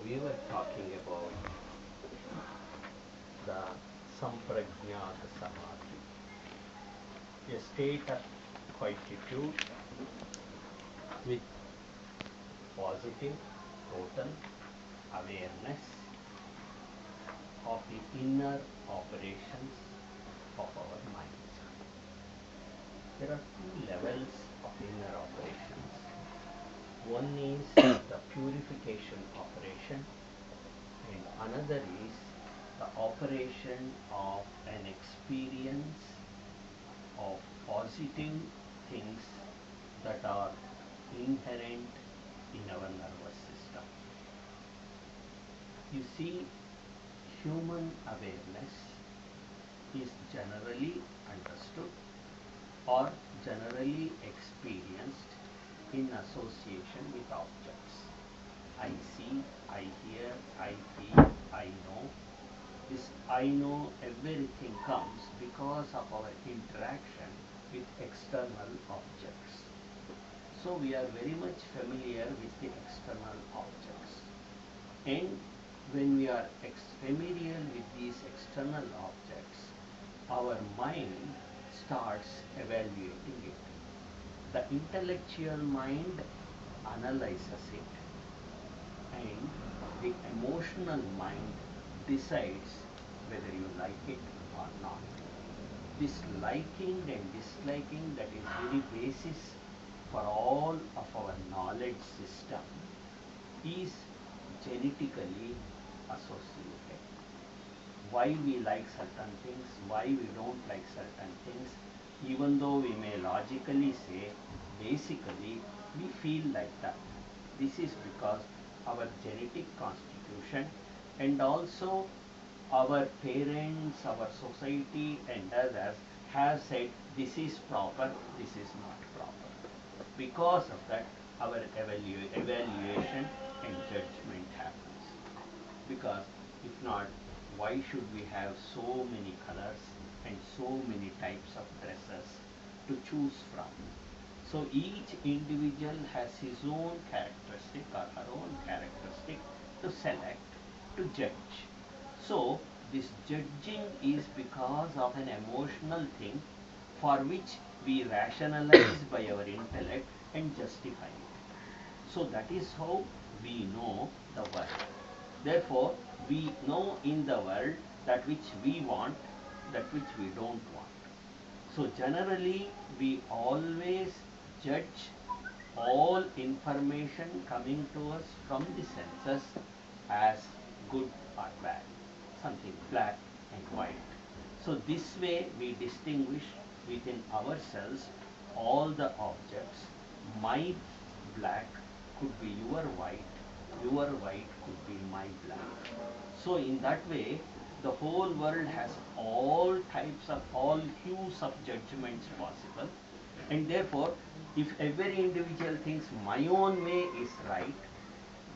we were talking about the Samprajñata Samadhi, a state of quietude with positive total awareness of the inner operations of our minds. There are two levels of inner operations. One is the purification operation, and another is the operation of an experience of positive things that are inherent in our nervous system. You see, human awareness is generally understood or generally experienced in association with objects. I see, I hear, I feel, I know. This I know everything comes because of our interaction with external objects. So we are very much familiar with the external objects. And when we are familiar with these external objects, our mind starts evaluating it. The intellectual mind analyzes it, and the emotional mind decides whether you like it or not. This liking and disliking, that is very basis for all of our knowledge system, is genetically associated. Why we like certain things, why we don't like certain things, even though we may logically say, basically we feel like that. This is because our genetic constitution and also our parents, our society and others have said this is proper, this is not proper. Because of that, our evaluation and judgment happens. Because if not, why should we have so many colors and so many types of dresses to choose from? So each individual has his own characteristic or her own characteristic to select, to judge. So this judging is because of an emotional thing for which we rationalize by our intellect and justify it. So that is how we know the world. Therefore, we know in the world that which we want, that which we don't want. So generally, we always judge all information coming to us from the senses as good or bad, something black and white. So this way we distinguish within ourselves all the objects. My black could be your white could be my black. So in that way, the whole world has all types of, all hues of judgments possible, and therefore if every individual thinks my own way is right,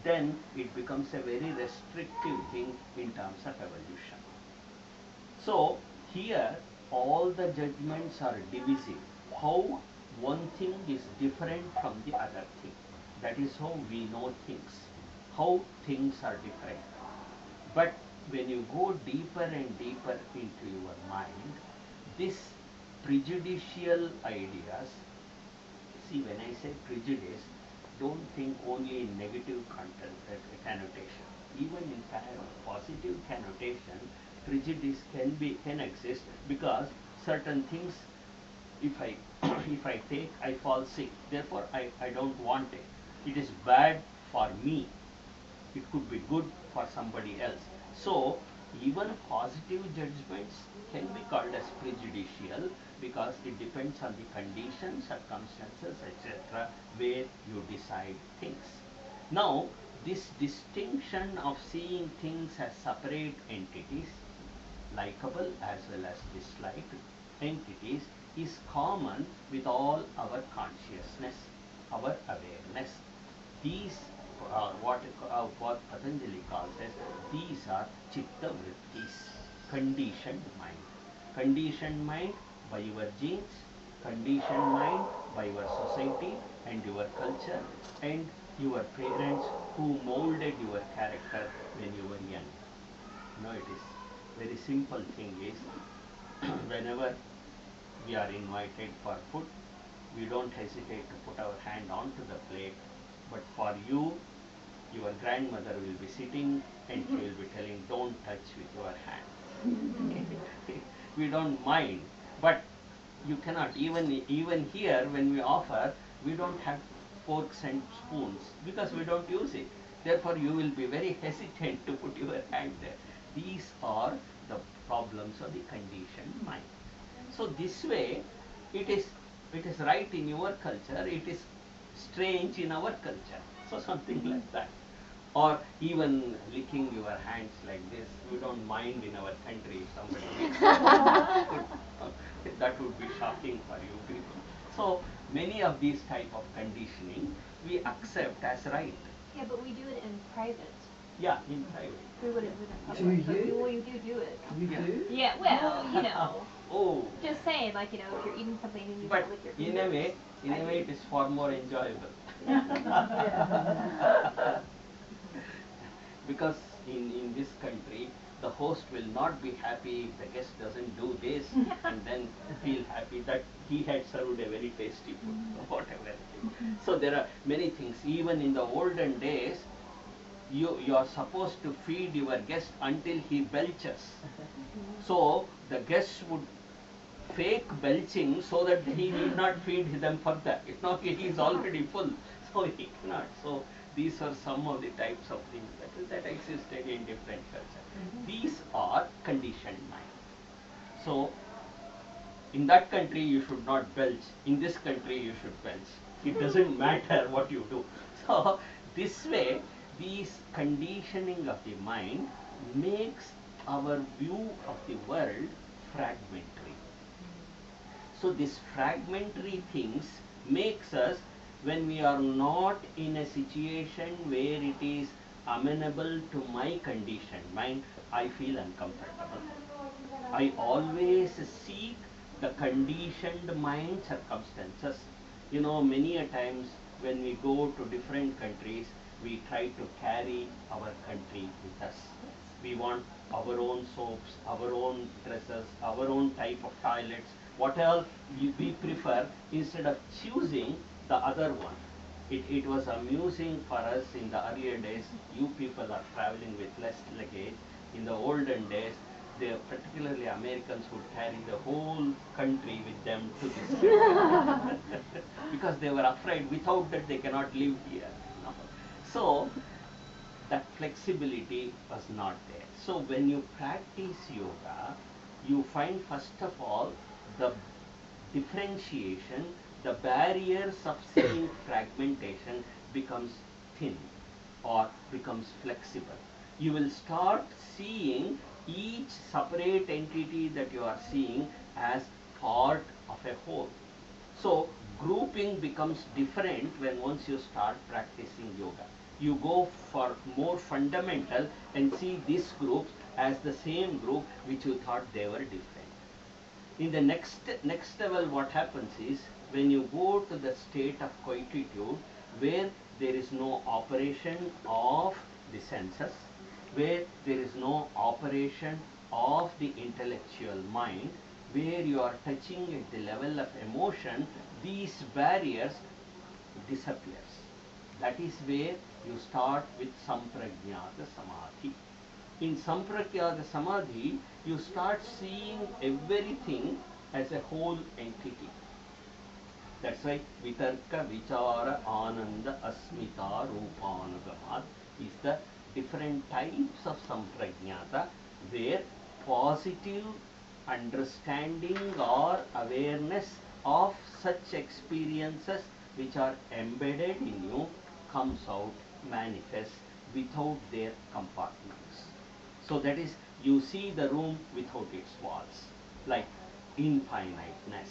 then it becomes a very restrictive thing in terms of evolution. So here all the judgments are divisive. How one thing is different from the other thing. That is how we know things, how things are different. But when you go deeper and deeper into your mind, this prejudicial ideas, see, when I say prejudice, don't think only in negative connotation. Even in positive connotation, prejudice can exist, because certain things, if I if I take, I fall sick. Therefore, I don't want it. It is bad for me. It could be good for somebody else. So even positive judgments can be called as prejudicial, because it depends on the conditions, circumstances, etc., where you decide things. Now, this distinction of seeing things as separate entities, likable as well as disliked entities, is common with all our consciousness, our awareness. These what Patañjali calls as, these are chitta vrittis, conditioned mind. Conditioned mind by your genes, conditioned mind by your society and your culture, and your parents who molded your character when you were young. It is very simple thing is whenever we are invited for food, we don't hesitate to put our hand onto the plate. But for you, your grandmother will be sitting and she will be telling, don't touch with your hand. We don't mind, but you cannot, even here when we offer, we don't have forks and spoons because we don't use it. Therefore, you will be very hesitant to put your hand there. These are the problems of the conditioned mind. So this way, it is right in your culture, it is strange in our culture. So something like that. Or even licking your hands like this, we don't mind in our country if somebody licks. That would be shocking for you people. So many of these type of conditioning we accept as right. Yeah, but we do it in private. Yeah, in private. We wouldn't do it in public. Do you? Well, you do it. We do? Yeah, well, you know. Oh. Just saying, like, you know, if you're eating something and you But lick your in fingers. a way it is far more enjoyable. Because in this country, the host will not be happy if the guest doesn't do this and then feel happy that he had served a very tasty food or whatever. So there are many things. Even in the olden days, you are supposed to feed your guest until he belches. So the guest would fake belching so that he need not feed them further. If not, he is already full, so he cannot. So these are some of the types of things that existed in different cultures. These are conditioned mind. So in that country you should not belch. In this country you should belch. It doesn't matter what you do. So this way, these conditioning of the mind makes our view of the world fragmentary. So this fragmentary things makes us, when we are not in a situation where it is amenable to my conditioned mind, I feel uncomfortable. I always seek the conditioned mind circumstances. Many a times when we go to different countries, we try to carry our country with us. We want our own soaps, our own dresses, our own type of toilets, what else we prefer, instead of choosing the other one. It was amusing for us in the earlier days. You people are traveling with less luggage. In the olden days, particularly Americans would carry the whole country with them to this country because they were afraid without that they cannot live here. So that flexibility was not there. So when you practice yoga, you find first of all the differentiation, the barriers of seeing fragmentation becomes thin or becomes flexible. You will start seeing each separate entity that you are seeing as part of a whole. So grouping becomes different when once you start practicing yoga. You go for more fundamental and see this group as the same group which you thought they were different. In the next level, what happens is, when you go to the state of quietude, where there is no operation of the senses, where there is no operation of the intellectual mind, where you are touching at the level of emotion, these barriers disappears. That is where you start with Sampragnata Samadhi. In Sampragnata Samadhi, you start seeing everything as a whole entity. That's why Vitarka, Vichara, Ananda, Asmita, Rupanagamat is the different types of Sampragnata, where positive understanding or awareness of such experiences which are embedded in you comes out, manifests without their compartments. So that is, you see the room without its walls, like infiniteness.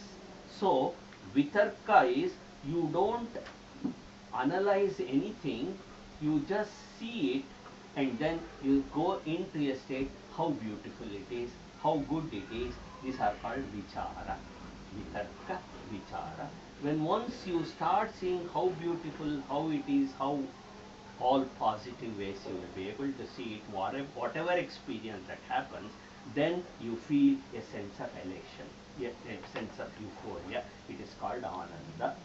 So Vitarka is, you don't analyze anything, you just see it, and then you go into a state, how beautiful it is, how good it is. These are called vichara. vitarka, vichara. When once you start seeing how beautiful, how it is, how all positive ways you will be able to see it, whatever experience that happens, then you feel a sense of elation, a sense of euphoria. It is called ananda.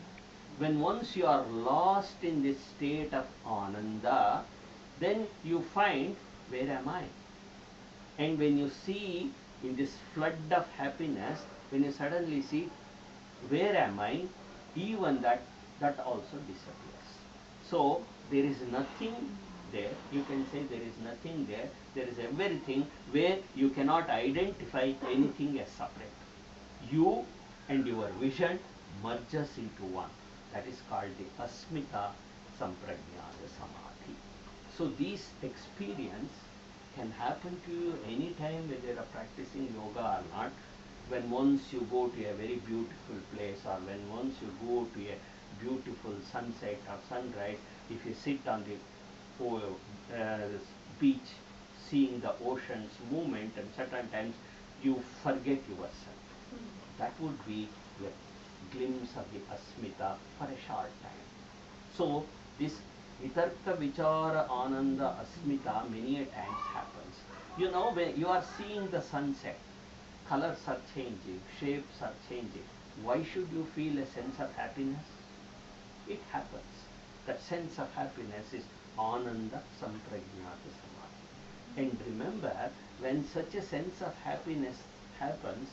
When once you are lost in this state of ananda, then you find, where am I? And when you see in this flood of happiness, when you suddenly see, where am I? Even that also disappears. So there is nothing there. You can say there is nothing there. There is everything, where you cannot identify anything as separate. You and your vision merges into one. That is called the asmita samprajnana samadhi. So these experience can happen to you anytime, whether you are practicing yoga or not. When once you go to a very beautiful place, or when once you go to a beautiful sunset or sunrise, if you sit on the beach seeing the ocean's movement, and certain times you forget yourself. That would be a glimpse of the asmita for a short time. So this vitarka, vichara, ananda, asmita many a times happens. You know, when you are seeing the sunset, colors are changing, shapes are changing. Why should you feel a sense of happiness? It happens. That sense of happiness is ananda samprajnata samadhi. And remember, when such a sense of happiness happens,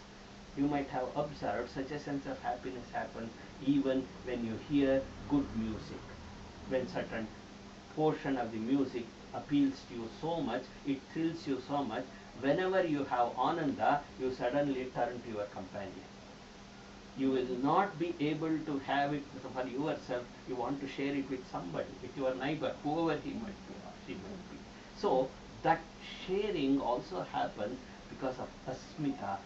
you might have observed such a sense of happiness happens even when you hear good music. When certain portion of the music appeals to you so much, it thrills you so much, whenever you have ananda, you suddenly turn to your companion. You will not be able to have it for yourself. You want to share it with somebody, with your neighbor, whoever he might be or she might be. So that sharing also happens because of asmita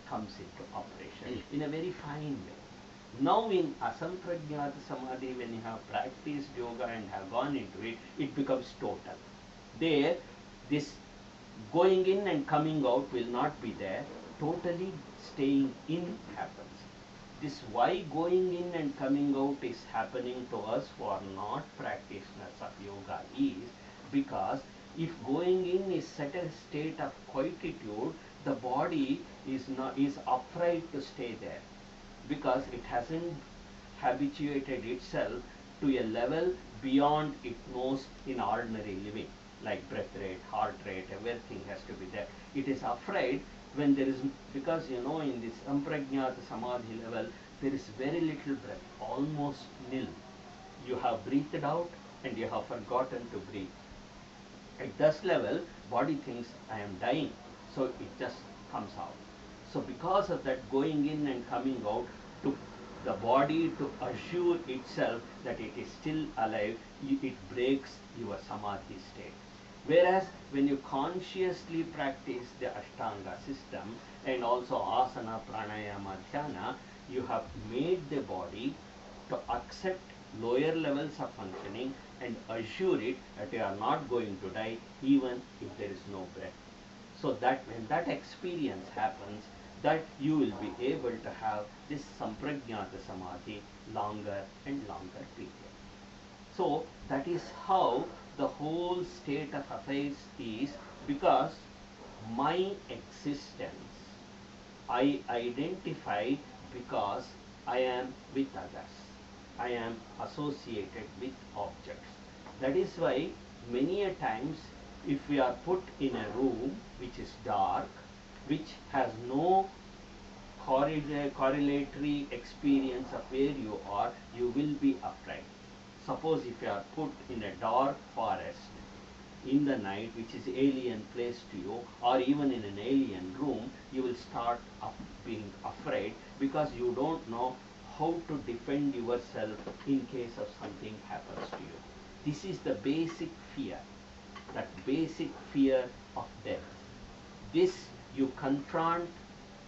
comes into operation in a very fine way. Now in asamprajnata samadhi, when you have practiced yoga and have gone into it, it becomes total. There, this going in and coming out will not be there. Totally staying in happens. This why going in and coming out is happening to us who are not practitioners of yoga is because if going in is set a state of quietude, the body is afraid to stay there, because it hasn't habituated itself to a level beyond it knows in ordinary living, like breath rate, heart rate, everything has to be there. It is afraid when there is, because you know in this samprajnata samadhi level, there is very little breath, almost nil. You have breathed out and you have forgotten to breathe. At this level, body thinks I am dying, so it just comes out. So because of that going in and coming out, to the body to assure itself that it is still alive, it breaks your samadhi state. Whereas when you consciously practice the Ashtanga system and also asana, pranayama, dhyana, you have made the body to accept lower levels of functioning and assure it that you are not going to die even if there is no breath. So that when that experience happens, that you will be able to have this samprajnata samadhi longer and longer period. So that is how the whole state of affairs is, because my existence I identify because I am with others. I am associated with objects. That is why many a times if we are put in a room which is dark, which has no correlatory experience of where you are, you will be afraid. Suppose if you are put in a dark forest in the night, which is alien place to you, or even in an alien room, you will start being afraid because you don't know how to defend yourself in case of something happens to you. This is the basic fear, that basic fear of death. This you confront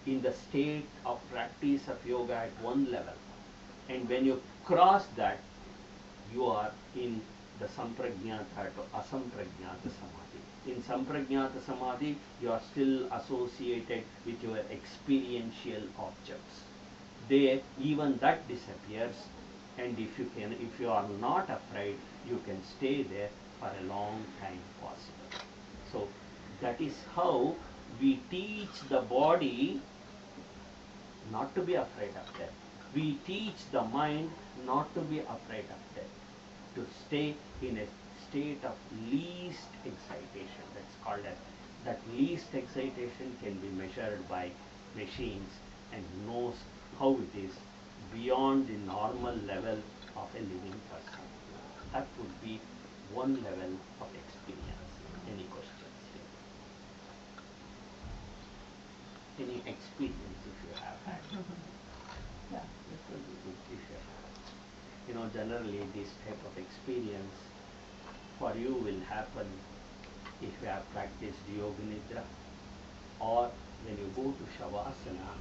in the state of practice of yoga at one level, and when you cross that, you are in the samprajnata to asamprajnata samadhi. In samprajnata samadhi, you are still associated with your experiential objects. there even that disappears, and if you are not afraid, you can stay there for a long time possible. So that is how we teach the body not to be afraid of death. We teach the mind not to be afraid of death, to stay in a state of least excitation. That's called as, that least excitation can be measured by machines and knows how it is beyond the normal level of a living person. That would be one level of experience. Any questions here? Any experience if you have had? Yeah, that will be good if you have. You know, generally this type of experience for you will happen if you have practiced Yoga Nidra, or when you go to Shavasana,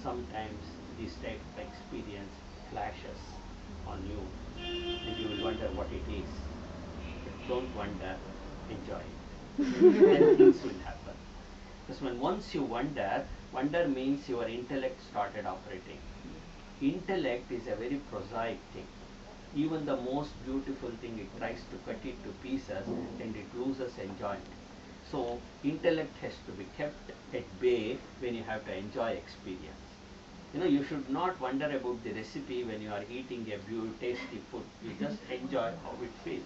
sometimes this type of experience flashes on you and you will wonder what it is. Don't wonder, enjoy it. Then things will happen. Because when once you wonder means your intellect started operating. Intellect is a very prosaic thing. Even the most beautiful thing, it tries to cut it to pieces and it loses enjoyment. So intellect has to be kept at bay when you have to enjoy experience. You know, you should not wonder about the recipe when you are eating a tasty food. You just enjoy how it feels.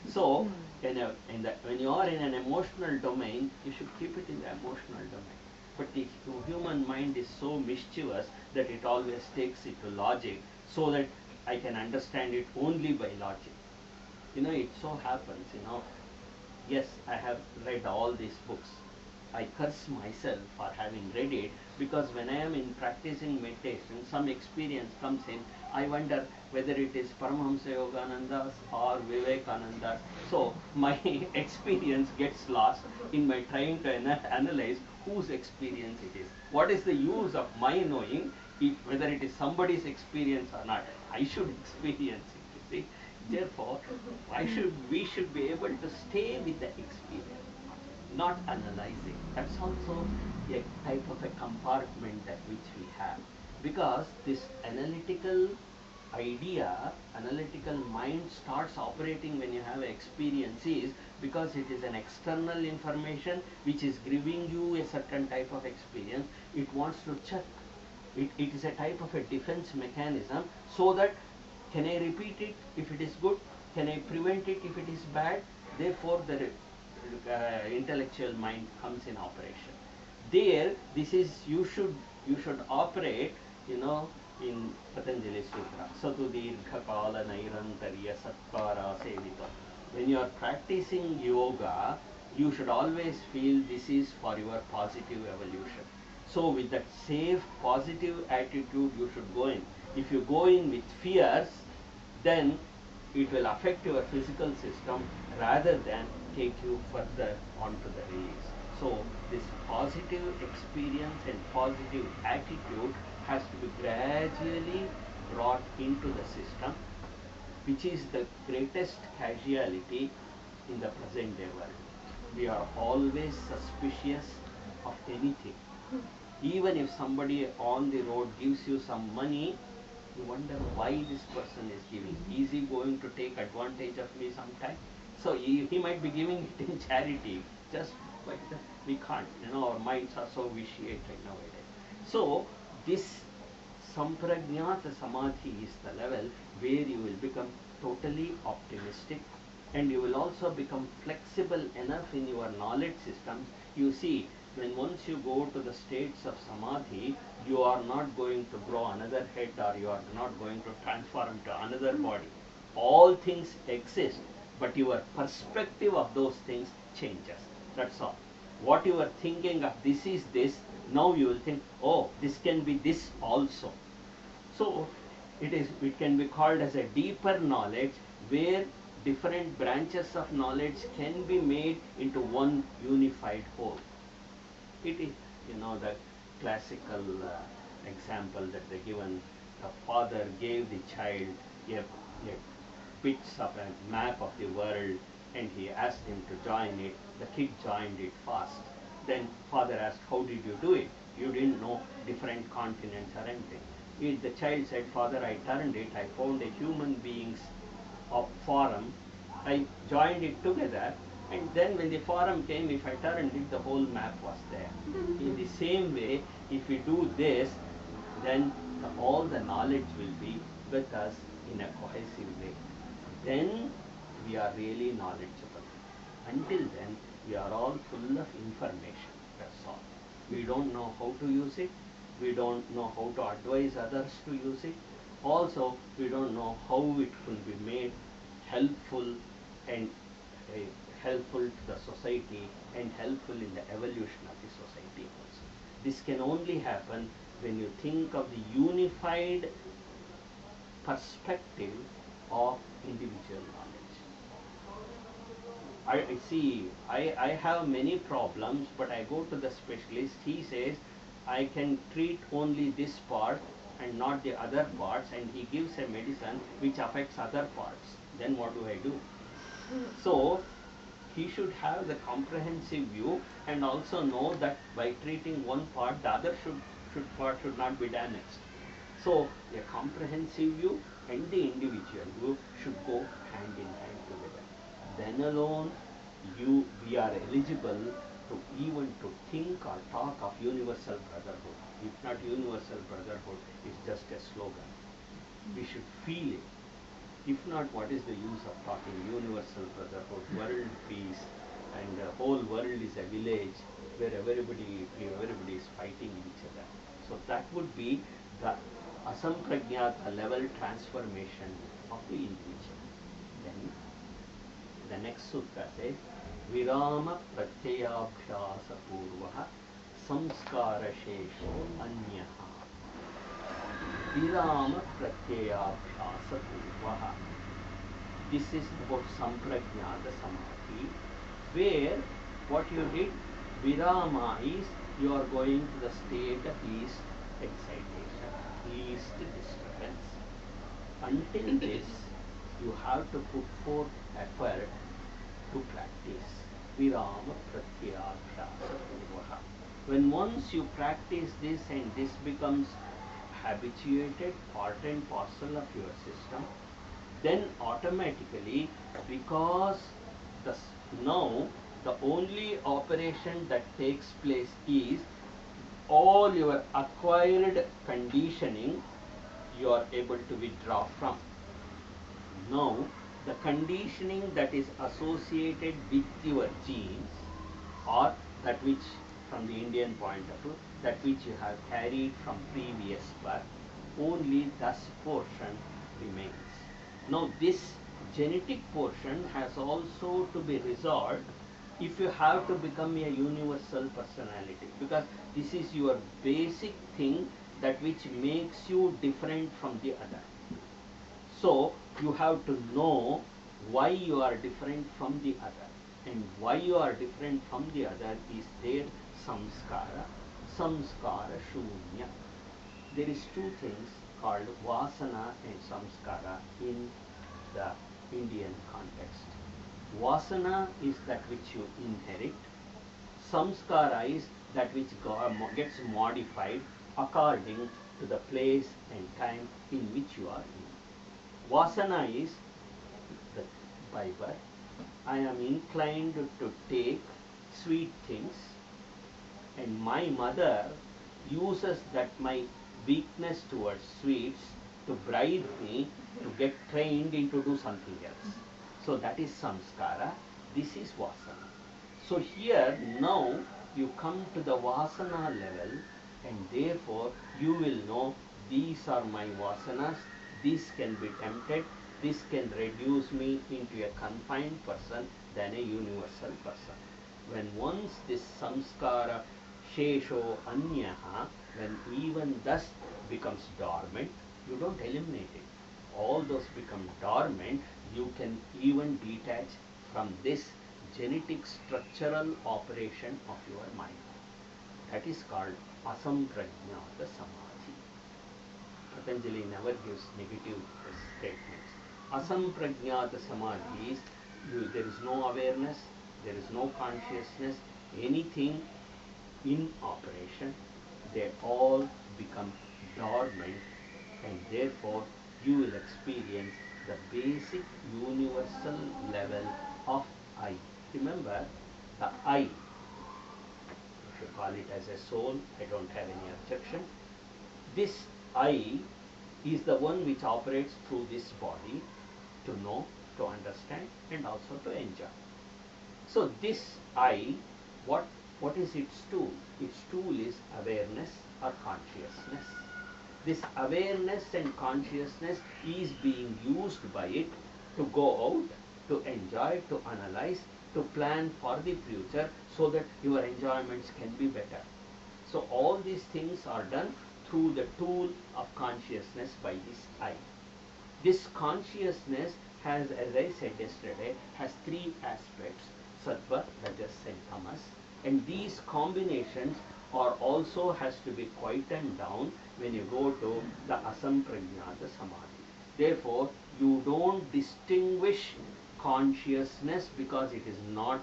So when you are in an emotional domain, you should keep it in the emotional domain. But the human mind is so mischievous that it always takes it to logic, so that I can understand it only by logic. You know, it so happens, you know, yes, I have read all these books. I curse myself for having read it, because when I am in practicing meditation, some experience comes in, I wonder whether it is Paramahamsa Yogananda's or Vivekananda's. So my experience gets lost in my trying to analyze whose experience it is. What is the use of my knowing whether it is somebody's experience or not? I should experience it, you see. Therefore, we should be able to stay with the experience, not analyzing. That's also a type of a compartment that which we have. Because this analytical mind starts operating when you have experiences, because it is an external information which is giving you a certain type of experience. It wants to check. It is a type of a defense mechanism, so that can I repeat it if it is good? Can I prevent it if it is bad? Therefore, the intellectual mind comes in operation. There, this is you should operate, you know, in Patañjali Sutra. Satu dirgha kala nairantarya satkara sevita. When you are practicing yoga, you should always feel this is for your positive evolution. So with that safe, positive attitude, you should go in. If you go in with fears, then it will affect your physical system rather than take you further onto the release. So this positive experience and positive attitude has to be gradually brought into the system, which is the greatest casualty in the present day world. We are always suspicious of anything. Even if somebody on the road gives you some money, you wonder why this person is giving. Is he going to take advantage of me sometime? So he might be giving it in charity, just like that. We can't, you know, our minds are so vitiated nowadays. So this samprajnata samadhi is the level where you will become totally optimistic, and you will also become flexible enough in your knowledge systems. You see, when once you go to the states of samadhi, you are not going to grow another head, or you are not going to transform to another body. All things exist, but your perspective of those things changes. That's all. What you were thinking of this is this, now you will think, oh, this can be this also. So it can be called as a deeper knowledge, where different branches of knowledge can be made into one unified whole. It is, you know, the classical example that they given. The father gave the child a bits of a map of the world, and he asked him to join it. The kid joined it fast. Then father asked, how did you do it? You didn't know different continents or anything. If the child said, Father, I turned it, I found a human being's forum, I joined it together, and then when the forum came, if I turned it, the whole map was there. In the same way, if we do this, then all the knowledge will be with us in a cohesive way. Then we are really knowledgeable. Until then, we are all full of information. That's all. We don't know how to use it. We don't know how to advise others to use it. Also, we don't know how it will be made helpful and helpful to the society and helpful in the evolution of the society also. This can only happen when you think of the unified perspective of individual knowledge. I have many problems, but I go to the specialist. He says, I can treat only this part and not the other parts, and he gives a medicine which affects other parts. Then what do I do? So, he should have the comprehensive view and also know that by treating one part, the other part should not be damaged. So, a comprehensive view and the individual view should go hand in hand together. Then alone, we are eligible to even to think or talk of universal brotherhood. If not universal brotherhood, it's just a slogan. We should feel it. If not, what is the use of talking universal brotherhood, world peace, and the whole world is a village where everybody is fighting each other. So that would be the asamprajnata level transformation of the individual. Then the next sutra says, Virama pratyayabhyasa purvaha samskara shesho anyaha. Virama pratyayabhyasa purvaha. This is about samprajnata samadhi, where what you did, virama is you are going to the state of least excitation, least disturbance. Until this, you have to put forth effort to practice. Virama pratyabhyasa purvaha. When once you practice this and this becomes habituated, part and parcel of your system, then automatically, because now the only operation that takes place is all your acquired conditioning you are able to withdraw from. Now, the conditioning that is associated with your genes, or that which, from the Indian point of view, that which you have carried from previous birth, only this portion remains. Now, this genetic portion has also to be resolved if you have to become a universal personality, because this is your basic thing that which makes you different from the other. So, you have to know why you are different from the other, and why you are different from the other is their samskara, samskara shunya. There is two things called vasana and samskara in the Indian context. Vasana is that which you inherit. Samskara is that which gets modified according to the place and time in which you are in. Vasana is by birth. I am inclined to take sweet things, and my mother uses that my weakness towards sweets to bribe me to get trained into do something else. So that is samskara. This is vasana. So here now you come to the vasana level, and therefore you will know these are my vasanas. This can be tempted. This can reduce me into a confined person than a universal person. When once this samskara shesho anyaha, when even thus becomes dormant, you don't eliminate it. All those become dormant, you can even detach from this genetic structural operation of your mind. That is called asamprajnata samadhi. Patañjali never gives negative statements. Asamprajnata samadhi is there is no awareness, there is no consciousness, anything in operation. they all become dormant, and therefore you will experience the basic universal level of I. Remember, the I, if you call it as a soul, I don't have any objection. This I is the one which operates through this body to know, to understand, and also to enjoy. So this I, what is its tool? Its tool is awareness or consciousness. This awareness and consciousness is being used by it to go out, to enjoy, to analyze, to plan for the future so that your enjoyments can be better. So all these things are done through the tool of consciousness by this I. This consciousness has, as I said yesterday, has three aspects: sattva, rajas and tamas, and these combinations are also has to be quietened down when you go to the asamprajnata samadhi. Therefore, you don't distinguish consciousness because it is not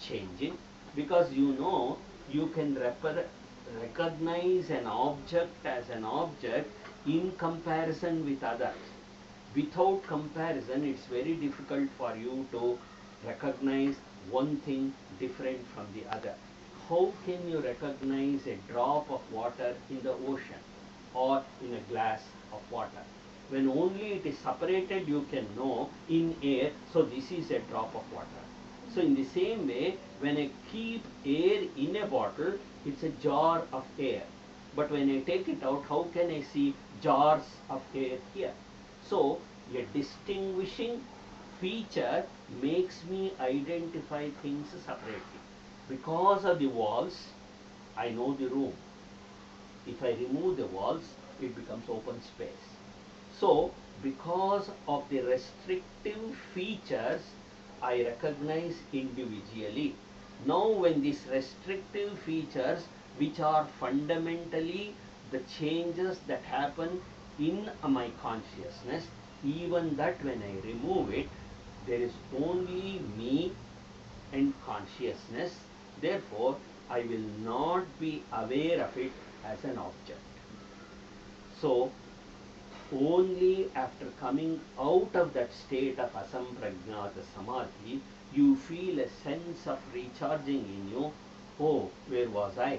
changing, because you know you can recognize an object as an object in comparison with others. Without comparison, it's very difficult for you to recognize one thing different from the other. How can you recognize a drop of water in the ocean or in a glass of water? When only it is separated, you can know in air, so this is a drop of water. So in the same way, when I keep air in a bottle, it's a jar of air. But when I take it out, how can I see jars of air here? So a distinguishing feature makes me identify things separately. Because of the walls, I know the room. If I remove the walls, it becomes open space. So because of the restrictive features, I recognize individually. Now when these restrictive features, which are fundamentally the changes that happen in my consciousness, even that when I remove it, there is only me and consciousness. Therefore, I will not be aware of it as an object. So, only after coming out of that state of asamprajnata samadhi, you feel a sense of recharging in you. Oh, where was I?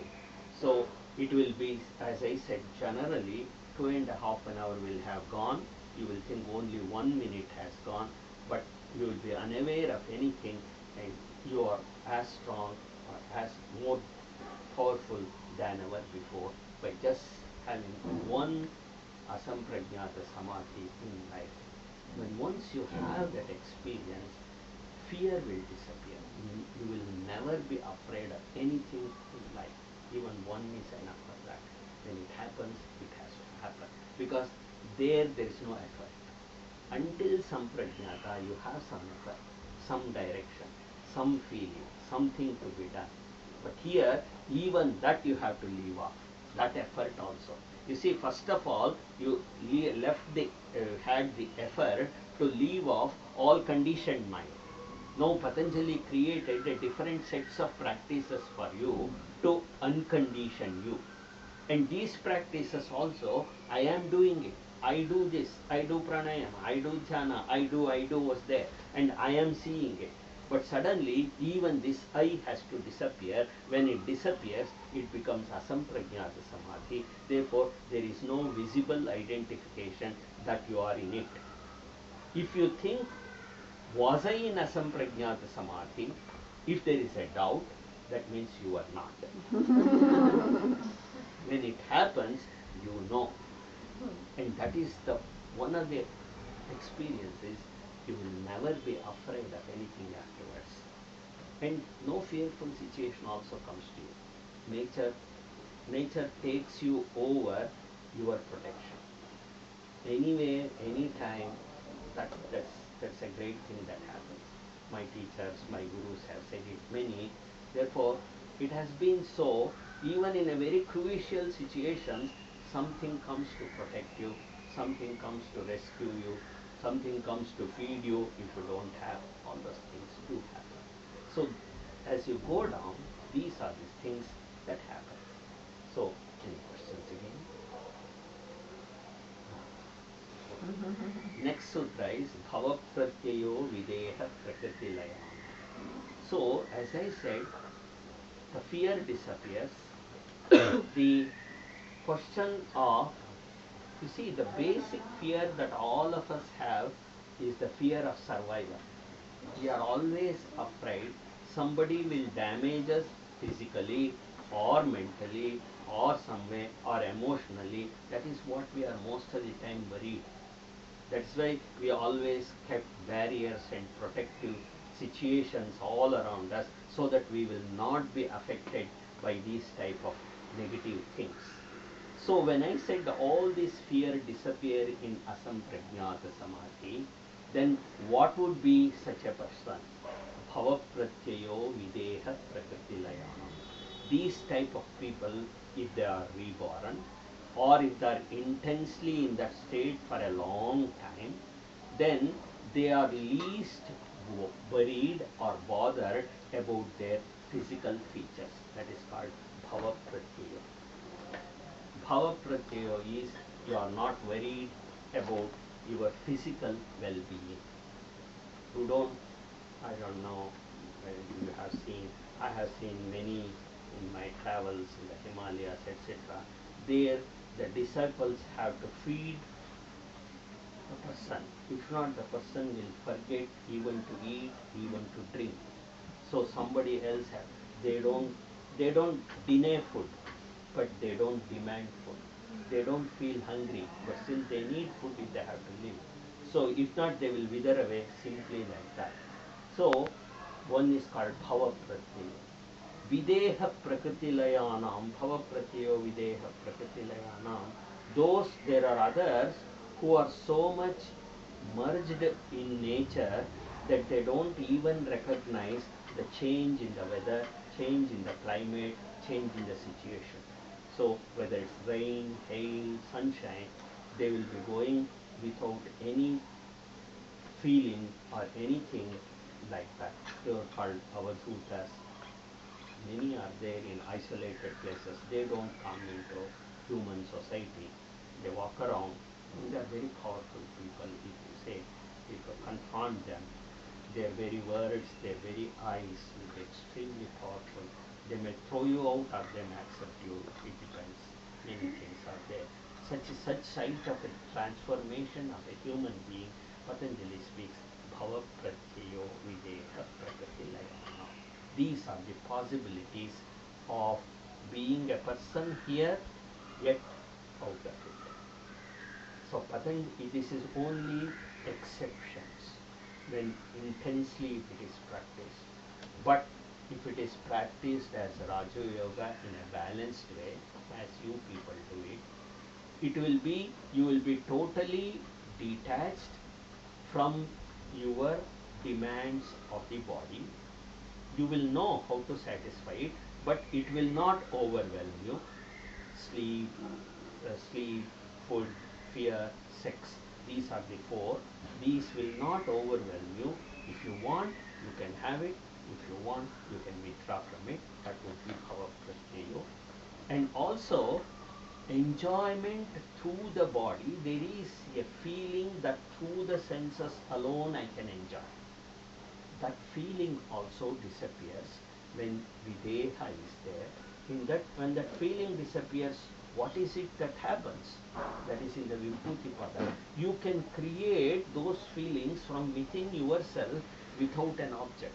So, it will be, as I said, generally 2.5 hours will have gone. You will think only 1 minute has gone, but you will be unaware of anything, and you are as strong or as more powerful than ever before by just having one asamprajnata samadhi in life. When once you have that experience, fear will disappear. You will never be afraid of anything in life. Even one is enough for that. When it happens, it has to happen. Because there is no effort. Until samprajnata, you have some effort, some direction, some feeling, something to be done. But here, even that you have to leave off, that effort also. You see, first of all, you had the effort to leave off all conditioned mind. Now Patanjali created a different sets of practices for you to uncondition you. And these practices also, I am doing it. I do this, I do pranayama, I do jhana, I do was there, and I am seeing it. But suddenly, even this I has to disappear. When it disappears, it becomes asamprajnata samadhi. Therefore, there is no visible identification that you are in it. If you think, was I in asamprajnata samadhi? If there is a doubt, that means you are not. When it happens, you know. And that is the one of the experiences. You will never be afraid of anything afterwards. And no fearful situation also comes to you. Nature takes you over your protection. Anywhere, anytime, that's a great thing that happens. My teachers, my gurus have said it many. Therefore, it has been so, even in a very crucial situations, something comes to protect you, something comes to rescue you, something comes to feed you if you don't have. All those things do happen. So, as you go down, these are the things that happen. So, Any questions again? Next sutra is Bhava Pratyayo Videha Prakriti Layana. So, as I said, the fear disappears. The question of, you see, the basic fear that all of us have is the fear of survival. We are always afraid somebody will damage us physically or mentally or some way or emotionally. That is what we are most of the time worried. That's why we always kept barriers and protective situations all around us so that we will not be affected by these type of negative things. So when I said all this fear disappear in asamprajnata samadhi, then what would be such a person? Bhava pratyayo videha prakriti layana. These type of people, if they are reborn, or if they are intensely in that state for a long time, then they are least worried or bothered about their physical features. That is called bhava pratyayo. Bhava pratyayo is you are not worried about your physical well-being. You don't, I don't know whether you have seen, I have seen many in my travels in the Himalayas, etc. There the disciples have to feed the person. If not, the person will forget even to eat, even to drink. So somebody else have, they don't deny food, but they don't demand food. They don't feel hungry, but still they need food if they have to live. So if not, they will wither away simply like that. So one is called bhava pratyayo. Videha prakriti layanam, bhava pratyayo videha prakriti layanam. Those, there are others who are so much merged in nature that they don't even recognize the change in the weather, change in the climate, change in the situation. So whether it's rain, hail, sunshine, they will be going without any feeling or anything like that. They are called avadhutas. Many are there in isolated places. They don't come into human society. They walk around. And they are very powerful people. If you say, if you confront them, their very words, their very eyes will be extremely powerful. They may throw you out or they may accept you. It depends. Many things are there. Such sight of a transformation of a human being, Patanjali speaks, Bhava Pratyayo Videha Prakriti Layana. These are the possibilities of being a person here, yet out of it. So Patanjali, this is only exceptions when intensely if it is practiced. But if it is practiced as Raja Yoga in a balanced way, as you people do it, it will be, you will be totally detached from your demands of the body. You will know how to satisfy it, but it will not overwhelm you. Sleep, food, fear, sex, these are the four. These will not overwhelm you. If you want, you can have it. If you want, you can withdraw from it. That would be bhava pratyayo. And also, enjoyment through the body, there is a feeling that through the senses alone I can enjoy. That feeling also disappears when videha is there. In that, when that feeling disappears, what is it that happens? That is in the Vibhuti Pada. You can create those feelings from within yourself without an object.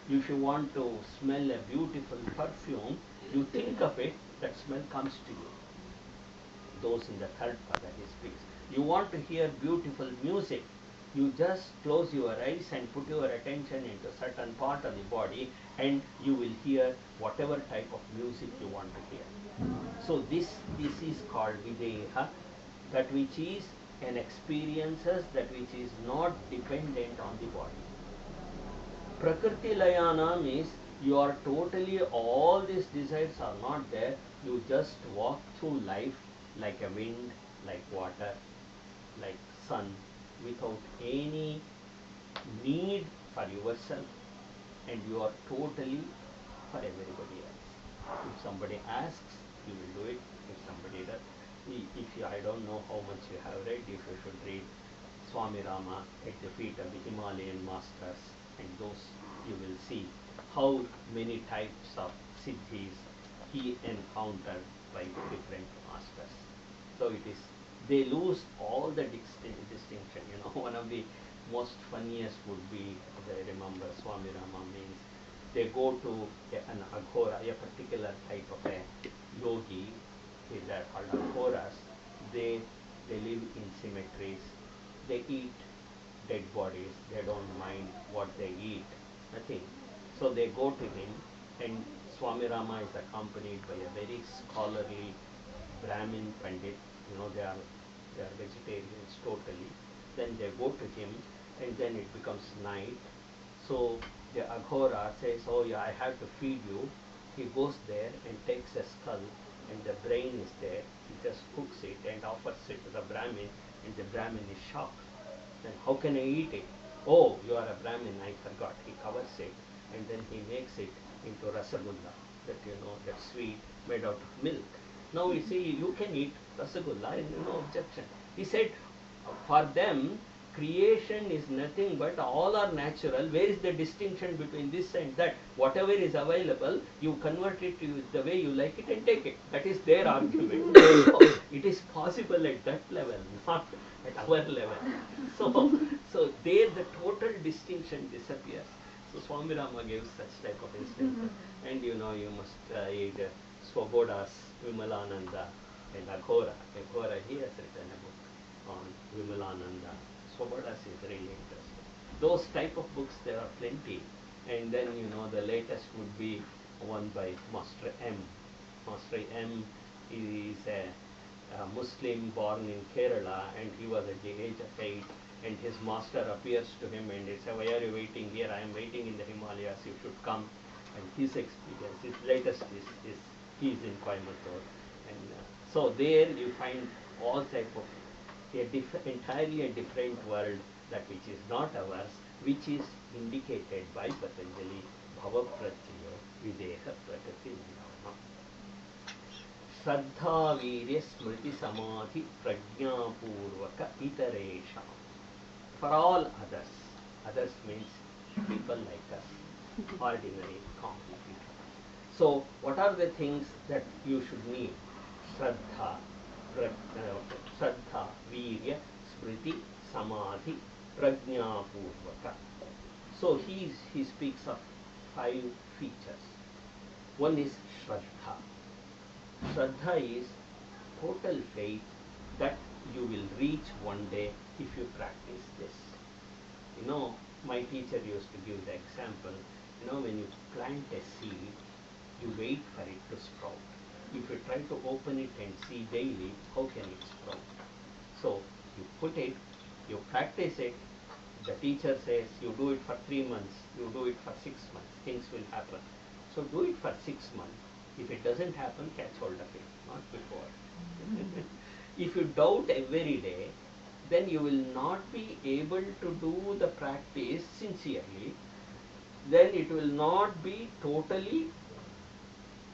If you want to smell a beautiful perfume, you think of it, that smell comes to you. Those in the third pada he speaks. You want to hear beautiful music, you just close your eyes and put your attention into certain part of the body and you will hear whatever type of music you want to hear. So this is called videha, that which is an experiences, that which is not dependent on the body. Prakriti layana means you are totally, all these desires are not there, you just walk through life like a wind, like water, like sun, without any need for yourself, and you are totally for everybody else. If somebody asks, you will do it. If somebody does, if you, I don't know how much you have read, if you should read Swami Rama at the feet of the Himalayan masters, and those you will see how many types of siddhis he encountered by different masters. So it is, they lose all the distinction. You know, one of the most funniest would be, as I remember, Swami Rama means they go to an aghora, a particular type of a yogi, they are called aghoras. They live in cemeteries, they eat dead bodies, they don't mind what they eat, nothing. So they go to him, and Swami Rama is accompanied by a very scholarly Brahmin Pandit. You know, they are vegetarians totally. Then they go to him, and then it becomes night. So the Aghora says, oh yeah, I have to feed you. He goes there and takes a skull, and the brain is there. He just cooks it and offers it to the Brahmin, and the Brahmin is shocked. Then how can I eat it? Oh, you are a Brahmin, I forgot. He covers it, and then he makes it into rasagulla, that, you know, that sweet made out of milk. Now you see, you can eat rasagulla, and no objection. He said, for them, creation is nothing but all are natural. Where is the distinction between this and that? Whatever is available, you convert it to the way you like it and take it. That is their argument. So it is possible at that level, not at our level. So there the total distinction disappears. So Swami Rama gives such type of instance. And you know, you must read Swaboda's Vimalananda and Aghora. Aghora, he has written a book on Vimalananda. Swaboda's is really interesting. Those type of books, there are plenty. And then, you know, the latest would be one by Master M. Master M is a Muslim born in Kerala, and he was at the age of 8, and his master appears to him and he says, why are you waiting here? I am waiting in the Himalayas, you should come. And his experience, his latest is he is in Coimbatore. And so there you find all type of entirely a different world, that which is not ours, which is indicated by Patanjali, Bhava Pratyayo Videha Prakati Niyama. Shraddha Virya Smriti Samadhi Prajna Purvaka Itaresha. For all others means people like us, ordinary, common people. So what are the things that you should need? Shraddha, Shraddha, Virya, Smriti, Samadhi, Prajna Purvaka. So he speaks of 5 features. One is Shraddha. Shraddha is total faith that you will reach one day if you practice this. You know, my teacher used to give the example, you know, when you plant a seed, you wait for it to sprout. If you try to open it and see daily, how can it sprout? So you put it, you practice it. The teacher says you do it for 3 months, you do it for 6 months, things will happen. So do it for 6 months. If it doesn't happen, catch hold of it, not before. If you doubt every day, then you will not be able to do the practice sincerely. Then it will not be totally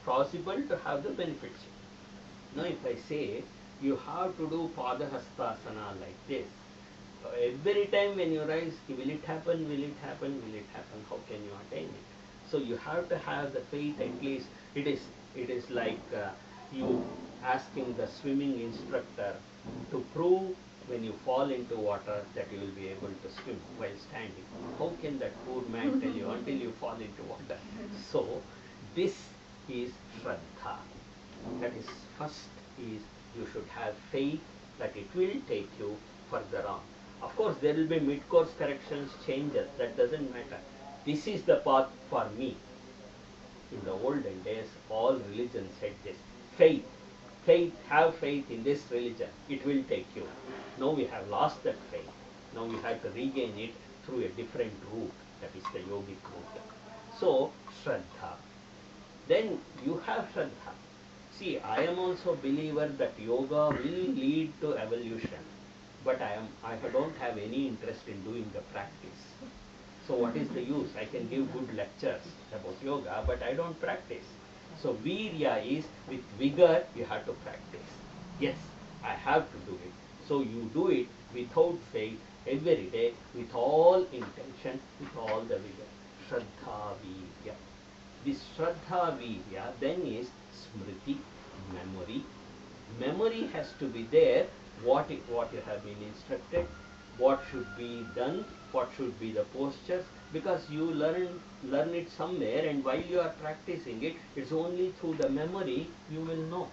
possible to have the benefits. Now if I say you have to do Padahastasana like this, every time when you rise, will it happen, will it happen, will it happen, how can you attain it? So you have to have the faith. At least it is like you asking the swimming instructor to prove when you fall into water that you will be able to swim while standing. How can that poor man tell you until you fall into water? So this is Shraddha. That is, first is you should have faith that it will take you further on. Of course there will be mid-course corrections, changes, that doesn't matter. This is the path for me. In the olden days, all religions said this. Faith, have faith in this religion, it will take you. Now we have lost that faith. Now we have to regain it through a different route, that is the yogic route. So, Shraddha. Then you have Shraddha. See, I am also a believer that yoga will lead to evolution, but I don't have any interest in doing the practice. So what is the use? I can give good lectures about yoga, but I don't practice. So virya is with vigor you have to practice. Yes, I have to do it. So you do it without fail every day, with all intention, with all the vigor. Shraddha virya. This Shraddha virya then is smriti, memory. Memory has to be there, what you have been instructed, what should be done, what should be the postures, because you learn it somewhere, and while you are practicing it, it's only through the memory you will know.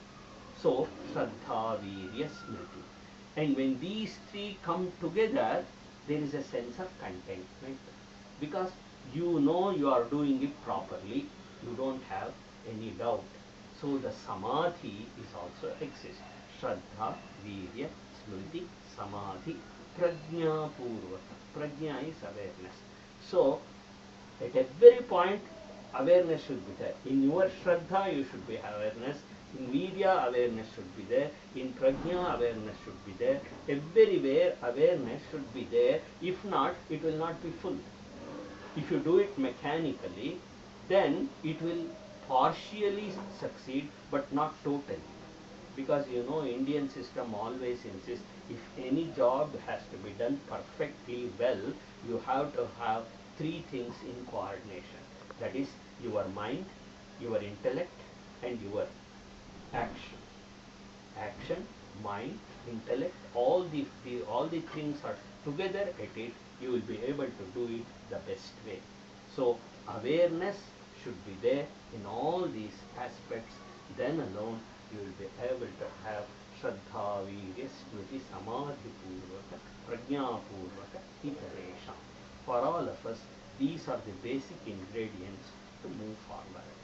So Shraddha, Virya, Smriti. And when these three come together, there is a sense of contentment, because you know you are doing it properly, you don't have any doubt. So the samadhi is also exists. Shraddha, Virya, Smriti, Samadhi, Prajna Purvaka. Prajna is awareness. So at every point awareness should be there. In your Shraddha you should be awareness. In Virya awareness should be there. In Prajna awareness should be there. Everywhere awareness should be there. If not, it will not be full. If you do it mechanically, then it will partially succeed but not totally. Because you know Indian system always insists if any job has to be done perfectly well, you have to have three things in coordination. That is your mind, your intellect and your action. Action, mind, intellect, all the things are together at it, you will be able to do it the best way. So awareness should be there in all these aspects, then alone you will be able to have Shraddha, Virya, Smriti, Samadhi Purvaka, Prajna Purvaka, Iteration. For all of us, these are the basic ingredients to move forward.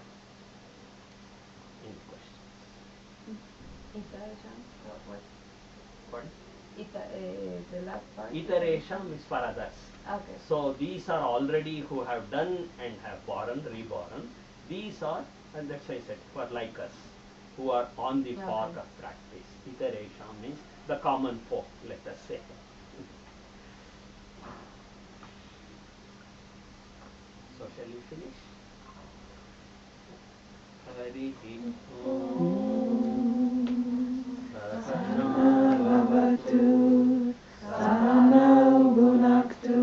Any questions? Iteration? What? Pardon? The last part? Iteration is for others. Okay. So these are already who have done and have born, reborn. These are, and that's why I said, for like us, who are on the path Okay. of practice. Iteration means the common folk, let us say. So shall we finish? Hari Bhavatu Sahanau Bhunaktu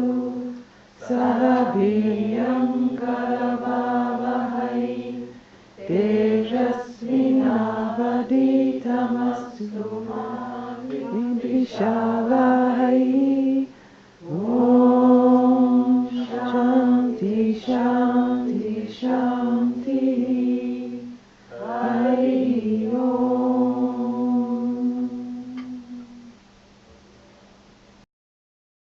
Sahabhiyam Karavavahai Tejasvinavaditamastu Ma Vidvishavahai